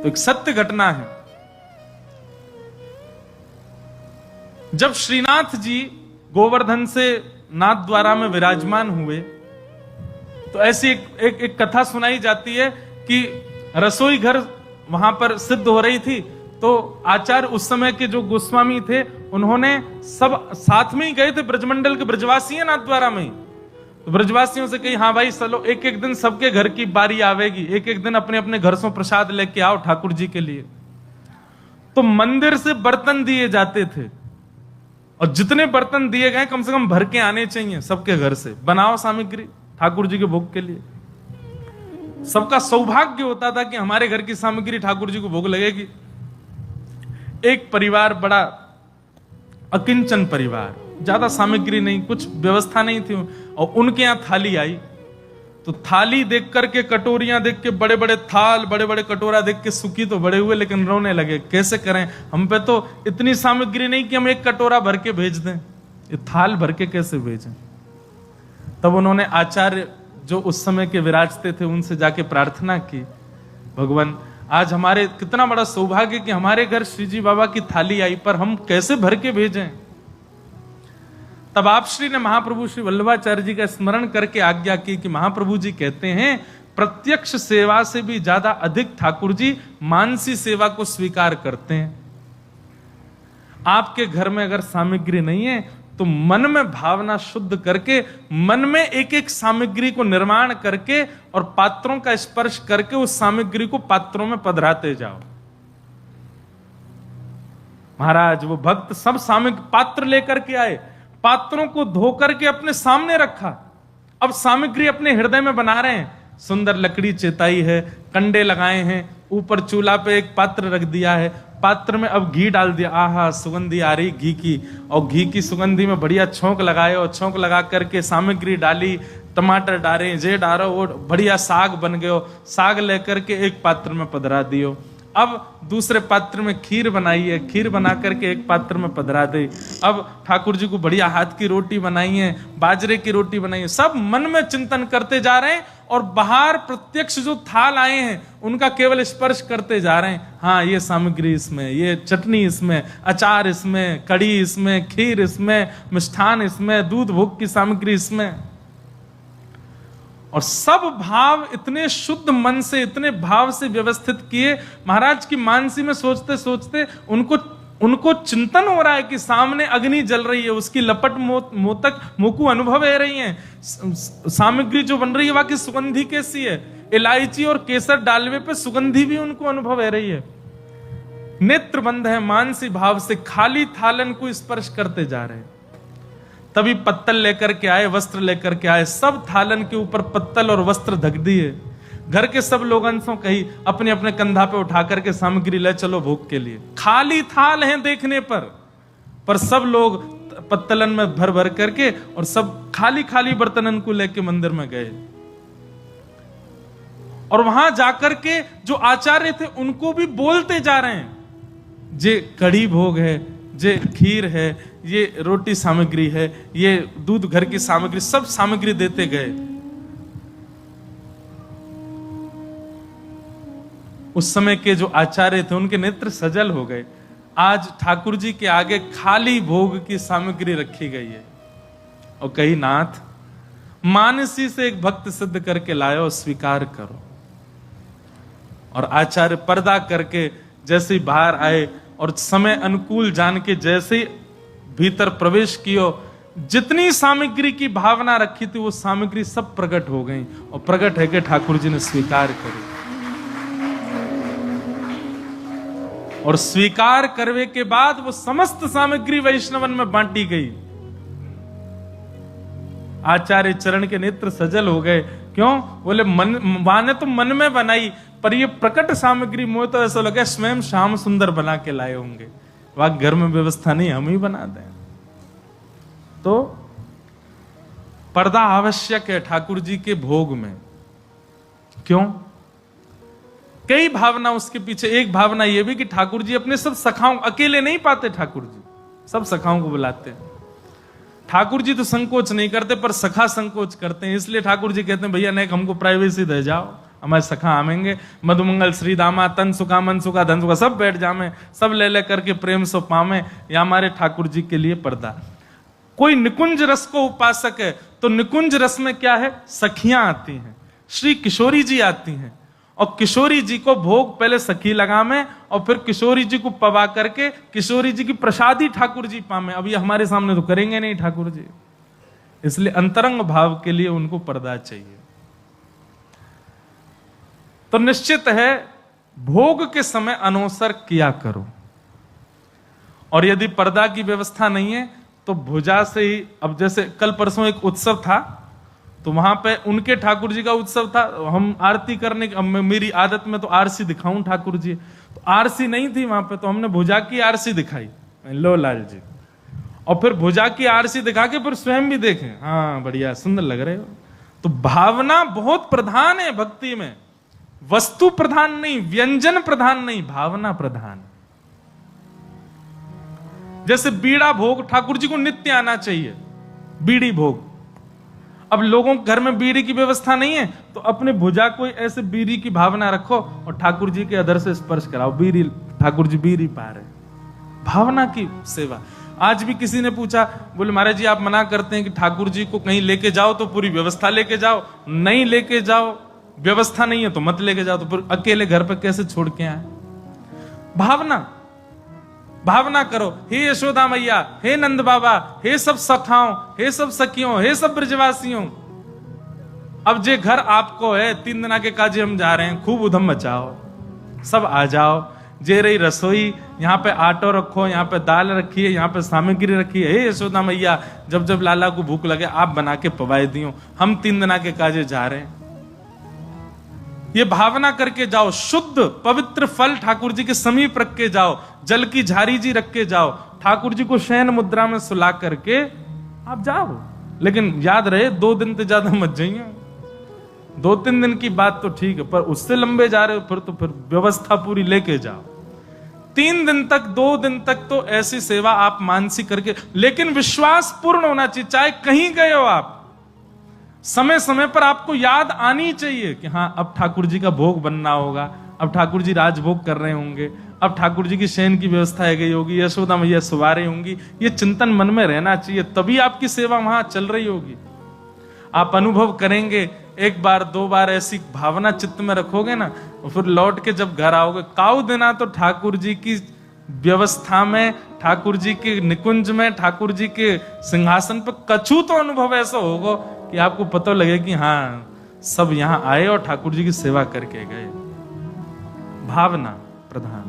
तो एक सत्य घटना है, जब श्रीनाथ जी गोवर्धन से नाथ द्वारा में विराजमान हुए तो ऐसी एक कथा सुनाई जाती है कि रसोई घर वहां पर सिद्ध हो रही थी। तो आचार्य उस समय के जो गोस्वामी थे उन्होंने सब साथ में ही गए थे, ब्रजमंडल के ब्रजवासी हैं नाथ द्वारा में। तो ब्रजवासियों से कही हाँ भाई चलो एक एक दिन सबके घर की बारी आवेगी, एक एक दिन अपने अपने घर से प्रसाद लेके आओ ठाकुर जी के लिए। तो मंदिर से बर्तन दिए जाते थे और जितने बर्तन दिए गए कम से कम भर के आने चाहिए सबके घर से, बनाओ सामग्री ठाकुर जी के भोग के लिए। सबका सौभाग्य होता था कि हमारे घर की सामग्री ठाकुर जी को भोग लगेगी। एक परिवार बड़ा अकिंचन परिवार, ज्यादा सामग्री नहीं, कुछ व्यवस्था नहीं थी, और उनके यहां थाली आई। तो थाली देख करके, कटोरियां देख के, बड़े बड़े थाल, बड़े बड़े कटोरा देख के सुखी तो बड़े हुए, लेकिन रोने लगे, कैसे करें, हम पे तो इतनी सामग्री नहीं कि हम एक कटोरा भर के भेज दें, ये थाल भर के कैसे भेजें। तब उन्होंने आचार्य जो उस समय के विराजते थे उनसे जाके प्रार्थना की, भगवान आज हमारे कितना बड़ा सौभाग्य कि हमारे घर श्रीजी बाबा की थाली आई, पर हम कैसे भर के भेजें। तब आप श्री ने महाप्रभु श्री वल्लभाचार्य जी का स्मरण करके आज्ञा की कि महाप्रभु जी कहते हैं प्रत्यक्ष सेवा से भी ज्यादा अधिक ठाकुर जी मानसी सेवा को स्वीकार करते हैं। आपके घर में अगर सामग्री नहीं है तो मन में भावना शुद्ध करके, मन में एक एक सामग्री को निर्माण करके और पात्रों का स्पर्श करके उस सामग्री को पात्रों में पधराते जाओ। महाराज वो भक्त सब सामग्री पात्र लेकर के आए, पात्रों को धो करके अपने सामने रखा, अब सामग्री अपने हृदय में बना रहे हैं। सुंदर लकड़ी चेताई है, कंडे लगाए हैं, ऊपर चूल्हा पे एक पात्र रख दिया है, पात्र में अब घी डाल दिया, आहा सुगंधी आ रही घी की, और घी की सुगंधी में बढ़िया छौंक लगाए, और छौंक लगा करके सामग्री डाली, टमाटर डाले, जे डालो, वो बढ़िया साग बन गयो, साग लेकर के एक पात्र में पधरा दियो। अब दूसरे पात्र में खीर बनाई है, खीर बना करके एक पात्र में पधरा दे। अब ठाकुर जी को बढ़िया हाथ की रोटी बनाई है, बाजरे की रोटी बनाई है, सब मन में चिंतन करते जा रहे हैं और बाहर प्रत्यक्ष जो थाल आए हैं उनका केवल स्पर्श करते जा रहे हैं। हाँ ये सामग्री इसमें, ये चटनी इसमें, अचार इसमें, कड़ी इसमें, खीर इसमें, मिष्ठान इसमें, दूध भोग की सामग्री इसमें, और सब भाव इतने शुद्ध मन से, इतने भाव से व्यवस्थित किए। महाराज की मानसी में सोचते सोचते उनको चिंतन हो रहा है कि सामने अग्नि जल रही है, उसकी लपट मोतक मोकू अनुभव है रही है, सामग्री जो बन रही है वाकई सुगंधी कैसी है, इलायची और केसर डालवे पे सुगंधी भी उनको अनुभव है रही है। नेत्र बंद है, मानसी भाव से खाली थालन को स्पर्श करते जा रहे हैं। तभी पत्तल लेकर के आए, वस्त्र लेकर के आए, सब थालन के ऊपर पत्तल और वस्त्र ढक दिए। घर के सब लोग अंशों कही अपने अपने कंधा पे उठा करके सामग्री ले चलो भोग के लिए। खाली थाल हैं देखने पर सब लोग पत्तलन में भर भर करके और सब खाली खाली बर्तनन को लेके मंदिर में गए। और वहां जाकर के जो आचार्य थे उनको भी बोलते जा रहे हैं, जे कड़ी भोग है, जे खीर है, ये रोटी सामग्री है, ये दूध घर की सामग्री, सब सामग्री देते गए। उस समय के जो आचार्य थे उनके नेत्र सजल हो गए। आज ठाकुर जी के आगे खाली भोग की सामग्री रखी गई है और कही नाथ मानसी से एक भक्त सिद्ध करके लायो, स्वीकार करो। और आचार्य पर्दा करके जैसे ही बाहर आए और समय अनुकूल जान के जैसे ही भीतर प्रवेश कियो, जितनी सामग्री की भावना रखी थी वो सामग्री सब प्रकट हो गई और प्रकट है कि ठाकुर जी ने स्वीकार करी। और स्वीकार करने के बाद वो समस्त सामग्री वैष्णवन में बांटी गई। आचार्य चरण के नेत्र सजल हो गए। क्यों? बोले मन माने तो मन में बनाई, पर ये प्रकट सामग्री मुझे तो ऐसा लगा स्वयं श्याम सुंदर बना के लाए होंगे, वहां घर में व्यवस्था नहीं, हम ही बना दें। तो पर्दा आवश्यक है ठाकुर जी के भोग में। क्यों? कई भावना उसके पीछे। एक भावना यह भी कि ठाकुर जी अपने सब सखाओं, अकेले नहीं पाते ठाकुर जी, सब सखाओं को बुलाते हैं। ठाकुर जी तो संकोच नहीं करते पर सखा संकोच करते हैं, इसलिए ठाकुर जी कहते हैं भैया नहीं हमको प्राइवेसी दे जाओ, हमारे सखा आमेंगे, मधुमंगल श्री दामा, तन सुखा मन सुखा धन सुखा, सब बैठ जामे, सब ले ले करके प्रेम सो पावे, या हमारे ठाकुर जी के लिए पर्दा। कोई निकुंज रस को उपासक है तो निकुंज रस में क्या है, सखियां आती हैं, श्री किशोरी जी आती हैं, और किशोरी जी को भोग पहले सखी लगामे और फिर किशोरी जी को पवा करके किशोरी जी की प्रसादी ठाकुर जी पामे। अब ये हमारे सामने तो करेंगे नहीं ठाकुर जी, इसलिए अंतरंग भाव के लिए उनको पर्दा चाहिए। तो निश्चित है भोग के समय अनोसर किया करो, और यदि पर्दा की व्यवस्था नहीं है तो भुजा से ही, अब जैसे कल परसों एक उत्सव था तो वहां पे उनके ठाकुर जी का उत्सव था, हम आरती करने की, मेरी आदत में तो आरसी दिखाऊं ठाकुर जी, तो आरसी नहीं थी वहां पे, तो हमने भुजा की आरसी दिखाई, लो लाल जी, और फिर भुजा की आरसी दिखा के फिर स्वयं भी देखें, हाँ बढ़िया सुंदर लग रहे हो। तो भावना बहुत प्रधान है भक्ति में, वस्तु प्रधान नहीं, व्यंजन प्रधान नहीं, भावना प्रधान। जैसे बीड़ा भोग ठाकुर जी को नित्य आना चाहिए, बीड़ी भोग। अब लोगों के घर में बीड़ी की व्यवस्था नहीं है तो अपने भुजा कोई ऐसे बीड़ी की भावना रखो और ठाकुर जी के अधर से स्पर्श कराओ, बीड़ी, ठाकुर जी बीड़ी पा रहे, भावना की सेवा। आज भी किसी ने पूछा, बोले महाराज जी आप मना करते हैं कि ठाकुर जी को कहीं लेके जाओ तो पूरी व्यवस्था लेके जाओ, नहीं लेके जाओ, व्यवस्था नहीं है तो मत लेके जाओ, तो फिर अकेले घर पे कैसे छोड़ के आए। भावना, भावना करो, हे यशोदा मैया, हे नंद बाबा, हे सब सखाओं, हे सब सखियों, हे सब ब्रजवासियों, अब जे घर आपको है, 3 दिन के काजे हम जा रहे हैं, खूब उधम मचाओ, सब आ जाओ, जे रही रसोई, यहाँ पे आटो रखो, यहाँ पे दाल रखी है, यहाँ पे सामग्री रखी है, हे यशोदा मैया, जब जब लाला को भूख लगे आप बना के पवाए दियो, हम 3 दिन के काजे जा रहे हैं। ये भावना करके जाओ, शुद्ध पवित्र फल ठाकुर जी के समीप रख के जाओ, जल की झारी जी रख के जाओ, ठाकुर जी को शयन मुद्रा में सुला करके आप जाओ। लेकिन याद रहे 2 दिन से ज्यादा मत जाइए, 2-3 दिन की बात तो ठीक है, पर उससे लंबे जा रहे हो फिर तो फिर व्यवस्था पूरी लेके जाओ। 3 दिन तक 2 दिन तक तो ऐसी सेवा आप मानसी करके, लेकिन विश्वास पूर्ण होना चाहिए, चाहे कहीं गए हो आप, समय समय पर आपको याद आनी चाहिए कि हाँ अब ठाकुर जी का भोग बनना होगा, अब ठाकुर जी राजभोग कर रहे होंगे, अब ठाकुर जी की शयन की व्यवस्था है गई होगी, यशोदा मैया सुवा रही होंगी, ये चिंतन मन में रहना चाहिए, तभी आपकी सेवा वहां चल रही होगी। आप अनुभव करेंगे, 1 बार 2 बार ऐसी भावना चित्त में रखोगे ना, फिर लौट के जब घर आओगे, काऊ देना तो ठाकुर जी की व्यवस्था में, ठाकुर जी के निकुंज में, ठाकुर जी के सिंहासन पर कछु तो अनुभव ऐसा होगा कि आपको पता लगे कि हाँ सब यहां आए और ठाकुर जी की सेवा करके गए। भावना प्रधान।